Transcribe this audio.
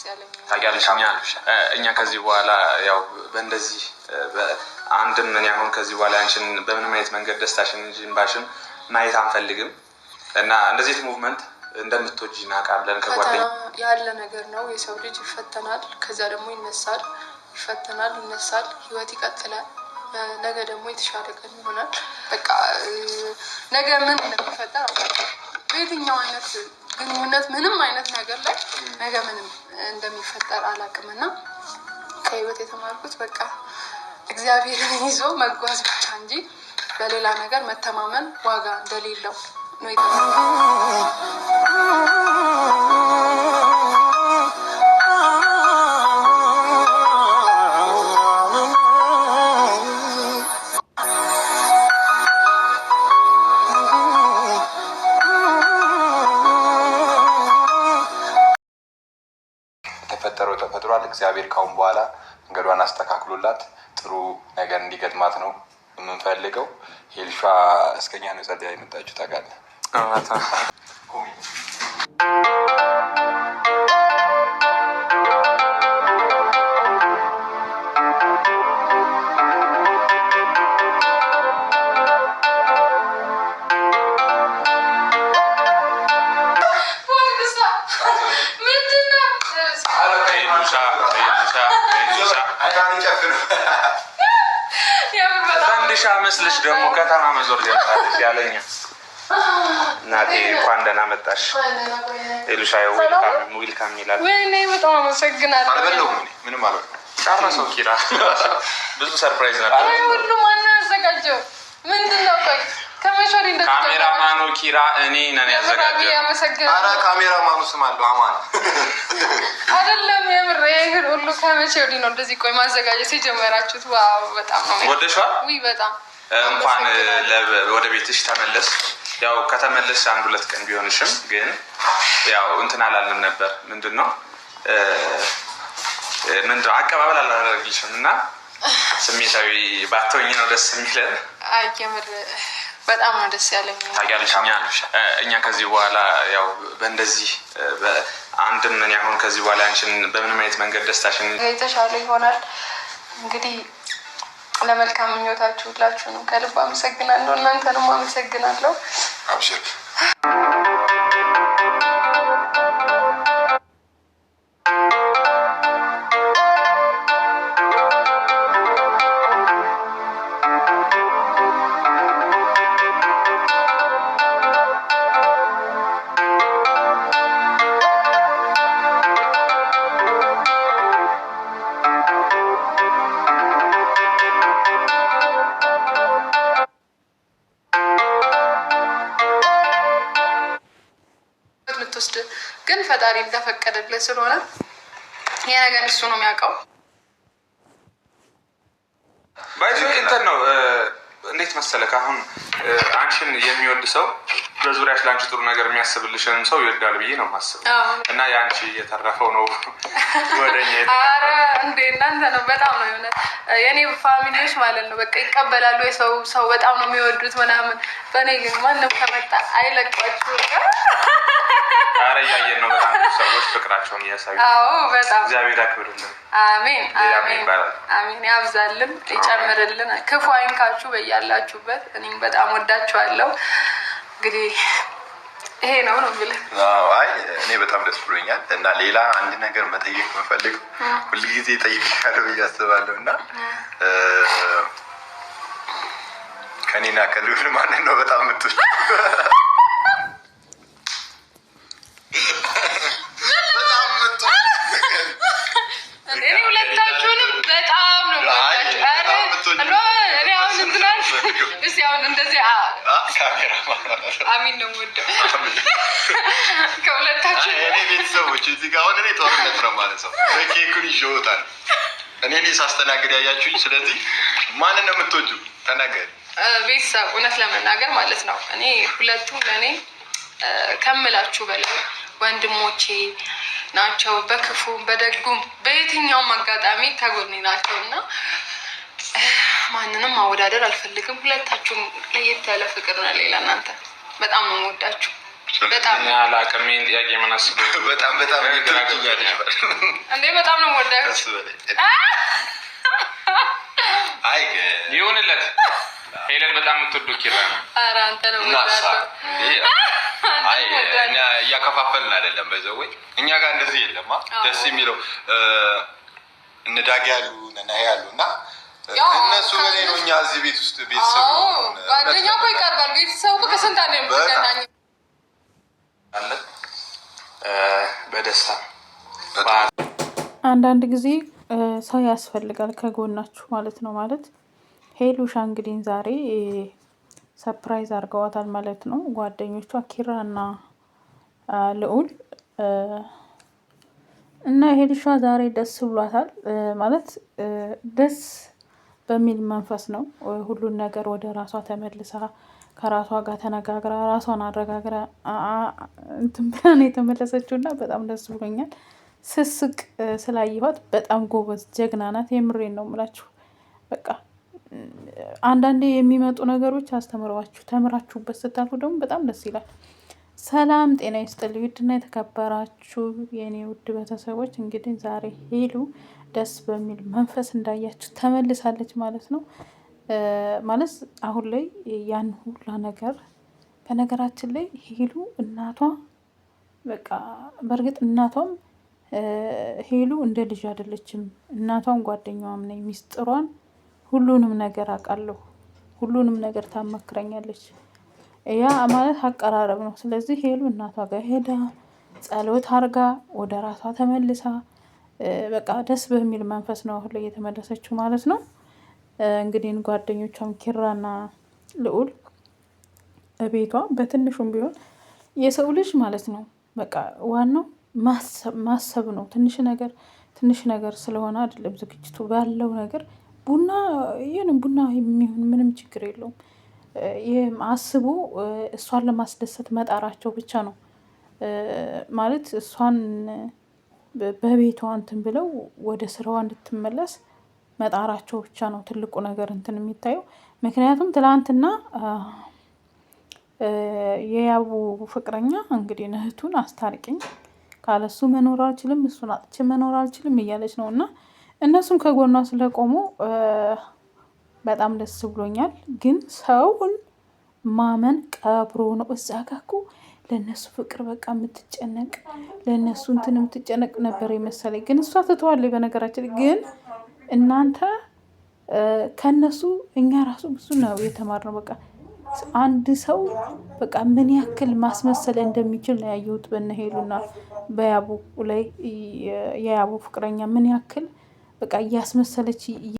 ያለኝ ታውቂያለሽ። እኛ ከዚህ በኋላ ያው በእንደዚህ አንድም ምን ያሁን ከዚህ በኋላ አንቺን በምንም አይነት መንገድ ደስታሽን እንጂ እንባሽን ማየት አንፈልግም እና እንደዚህ ሙቭመንት እንደምትወጂ እናውቃለን። ከጓደኛ ያለ ነገር ነው። የሰው ልጅ ይፈተናል፣ ከዛ ደግሞ ይነሳል፣ ይፈተናል፣ ይነሳል፣ ህይወት ይቀጥላል። ነገ ደግሞ የተሻለ ቀን ይሆናል። በቃ ነገ ምን እንደሚፈጠር አላውቅም። በየትኛው አይነት ግንኙነት ምንም አይነት ነገር ላይ ነገ ምንም እንደሚፈጠር አላውቅም እና ከህይወት የተማርኩት በቃ እግዚአብሔርን ይዞ መጓዝ ብቻ እንጂ በሌላ ነገር መተማመን ዋጋ እንደሌለው ነው የተፈጠረው ተፈጥሯል። እግዚአብሔር ካሁን በኋላ መንገዷን አስተካክሎላት ጥሩ ነገር እንዲገጥማት ነው የምንፈልገው። ሄልሻ እስከኛ ነው ጸልያ የመጣችሁ ታውቃለህ። ፈንድሻ መስልሽ ደግሞ ከተማ መዞር ጀምራለሽ ያለኛ እናቴ እንኳን ደህና መጣሽ። ኤሉሻ ዌልካም ይላል። ወይኔ በጣም አመሰግናለሁ። አልበለውም ምንም አልበለውም። ጨረሰው ኪራ ብዙ ሰርፕራይዝ ነበር። አይ ሁሉ ማን ያዘጋጀው ምንድነው? ቆይ ከመሾሪ እንደተቀበለ ካሜራማኑ ኪራ እኔ ነኝ ያዘጋጀው። አመሰግናለሁ። አረ ካሜራማኑ ስም አለው አማን አይደለም የምር ይሄን ሁሉ ከመቼ ወዲህ ነው እንደዚህ ቆይ ማዘጋጀት የጀመራችሁት? ዋው በጣም ነው ወደሻል። ውይ በጣም እንኳን ወደ ቤትሽ ተመለስ። ያው ከተመለስ 1-2 ቀን ቢሆንሽም ግን ያው እንትን አላልንም ነበር። ምንድነው አቀባበል አላደረግልሽም እና ስሜታዊ ባትሆኝ ነው ደስ የሚለን። አይ የምር በጣም ነው ደስ ያለኝ። ታውቂያለሽ እኛ ከዚህ በኋላ ያው በእንደዚህ አንድም ምን ያሁን ከዚህ በኋላ አንቺን በምንም አይነት መንገድ ደስታሽን የተሻለ ይሆናል። እንግዲህ ለመልካም ምኞታችሁ ሁላችሁንም ከልብ አመሰግናለሁ። እናንተንም አመሰግናለሁ። አብሽር ግን ፈጣሪ እንደፈቀደለት ስለሆነ ይሄ ነገር እሱ ነው የሚያውቀው። ባይዙ እንትን ነው እንዴት መሰለህ አሁን አንቺን የሚወድ ሰው በዙሪያሽ ለአንቺ ጥሩ ነገር የሚያስብልሽንም ሰው ይወዳል ብዬ ነው የማስበው እና የአንቺ እየተረፈው ነው ወደኛ። ኧረ እንደ እናንተ ነው በጣም ነው የሆነ የኔ ፋሚሊዎች ማለት ነው በቃ ይቀበላሉ። ሰው በጣም ነው የሚወዱት ምናምን። በእኔ ግን ማንም ከመጣ አይለቋችሁም። ኧረ እያየን ነው በጣም ሰዎች ፍቅራቸውን እያሳዩ። አዎ በጣም እግዚአብሔር ያክብርልን። አሜን አሜን አሜን። ያብዛልን፣ ይጨምርልን፣ ክፉ አይንካችሁ በያላችሁበት። እኔም በጣም ወዳችኋለሁ። እንግዲህ ይሄ ነው ብለህ አይ እኔ በጣም ደስ ብሎኛል እና ሌላ አንድ ነገር መጠየቅ የምፈልገው ሁልጊዜ እጠይቅሻለሁ ብዬ አስባለሁ እና ከኔና ከልዑል ማንን ነው በጣም የምትወጂው? እኔ ሁለታችሁንም በጣም ነው እስኪ አሁን እንደዚህ አሚን ነው የምወደው ከሁለታችሁ እኔ ቤተሰቦች እዚህ ጋር አሁን እኔ ጦርነት ነው ማለት ነው። ኬኩን ይዤ እወጣለሁ እኔ ሳስተናግድ ያያችሁኝ። ስለዚህ ማንን ነው የምትወጂው? ተናገሪ። ቤተሰብ እውነት ለመናገር ማለት ነው እኔ ሁለቱም ለእኔ ከምላችሁ በላይ ወንድሞቼ ናቸው። በክፉም በደጉም በየትኛውም አጋጣሚ ከጎኔ ናቸው እና ማንንም ማወዳደር አልፈልግም። ሁለታችሁም ለየት ያለ ፍቅር ነው ሌላ እናንተ በጣም ነው የምወዳችሁ። በጣም ያላቀመኝ ጥያቄ ምን አስበው በጣም እንዴ በጣም ነው የምወዳችሁ። አይ ይሁንለት። ሄለን በጣም የምትወደው ኪራ ነው። ኧረ አንተ ነው የምወዳችሁ። አይ እኛ እያከፋፈልን አይደለም። በዛው እኛ ጋር እንደዚህ የለም። ደስ የሚለው እንዳጋ ያሉ ነናይ ያሉና እነሱ በላይ ነው። እኛ እዚህ ቤት ውስጥ ቤተሰብ ጓደኛ እኮ ይቀርባል። ቤተሰብ እኮ ከስንት አንዴ ነው የሚገናኝ አለ በደስታ አንዳንድ ጊዜ ሰው ያስፈልጋል ከጎናችሁ ማለት ነው። ማለት ሄሉሻ እንግዲህ ዛሬ ሰርፕራይዝ አድርገዋታል ማለት ነው ጓደኞቿ ኪራና ልዑል እና ሄሉሻ ዛሬ ደስ ብሏታል ማለት ደስ በሚል መንፈስ ነው ሁሉን ነገር ወደ ራሷ ተመልሳ ከራሷ ጋር ተነጋግራ ራሷን አረጋግራ እንትን ብላ ነው የተመለሰችው እና በጣም ደስ ብሎኛል። ስስቅ ስላየኋት በጣም ጎበዝ ጀግና ናት። የምሬን ነው የምላችሁ። በቃ አንዳንዴ የሚመጡ ነገሮች አስተምረዋችሁ ተምራችሁበት ስታልፉ ደግሞ በጣም ደስ ይላል። ሰላም ጤና ይስጥልኝ ውድና የተከበራችሁ የኔ ውድ ቤተሰቦች፣ እንግዲህ ዛሬ ሄሉ ደስ በሚል መንፈስ እንዳያችሁ ተመልሳለች ማለት ነው። ማለት አሁን ላይ ያን ሁላ ነገር በነገራችን ላይ ሄሉ እናቷ በቃ በእርግጥ እናቷም ሄሉ እንደ ልጅ አይደለችም። እናቷም ጓደኛዋም ነኝ። ሚስጥሯን ሁሉንም ነገር አውቃለሁ። ሁሉንም ነገር ታመክረኛለች። ያ ማለት አቀራረብ ነው። ስለዚህ ሄሉ እናቷ ጋር ሄዳ ጸሎት አርጋ ወደ ራሷ ተመልሳ በቃ ደስ በሚል መንፈስ ነው አሁን ላይ የተመለሰችው ማለት ነው። እንግዲህ ጓደኞቿም ኪራና ልዑል ቤቷ በትንሹም ቢሆን የሰው ልጅ ማለት ነው በቃ ዋናው ማሰብ ነው። ትንሽ ነገር ስለሆነ አይደለም ዝግጅቱ ባለው ነገር ቡና የሚሆን ምንም ችግር የለውም። ይህም አስቦ እሷን ለማስደሰት መጣራቸው ብቻ ነው ማለት እሷን በቤቷ እንትን ብለው ወደ ስራዋ እንድትመለስ መጣራቸው ብቻ ነው ትልቁ ነገር እንትን የሚታየው። ምክንያቱም ትላንትና የያቡ ፍቅረኛ እንግዲህ እህቱን አስታርቂኝ ካለሱ መኖር አልችልም፣ እሱን አጥቼ መኖር አልችልም እያለች ነው እና እነሱም ከጎኗ ስለቆሙ በጣም ደስ ብሎኛል። ግን ሰውን ማመን ቀብሮ ነው። እዛ ጋ እኮ ለእነሱ ፍቅር በቃ የምትጨነቅ ለእነሱ እንትን የምትጨነቅ ነበር የመሰለኝ። ግን እሷ ትተዋለች። በነገራችን ግን እናንተ ከነሱ እኛ ራሱ ብዙ ነው የተማርነው። በቃ አንድ ሰው በቃ ምን ያክል ማስመሰል እንደሚችል ነው ያየሁት በእነ ሄሉና በያቡ ላይ። የያቡ ፍቅረኛ ምን ያክል በቃ እያስመሰለች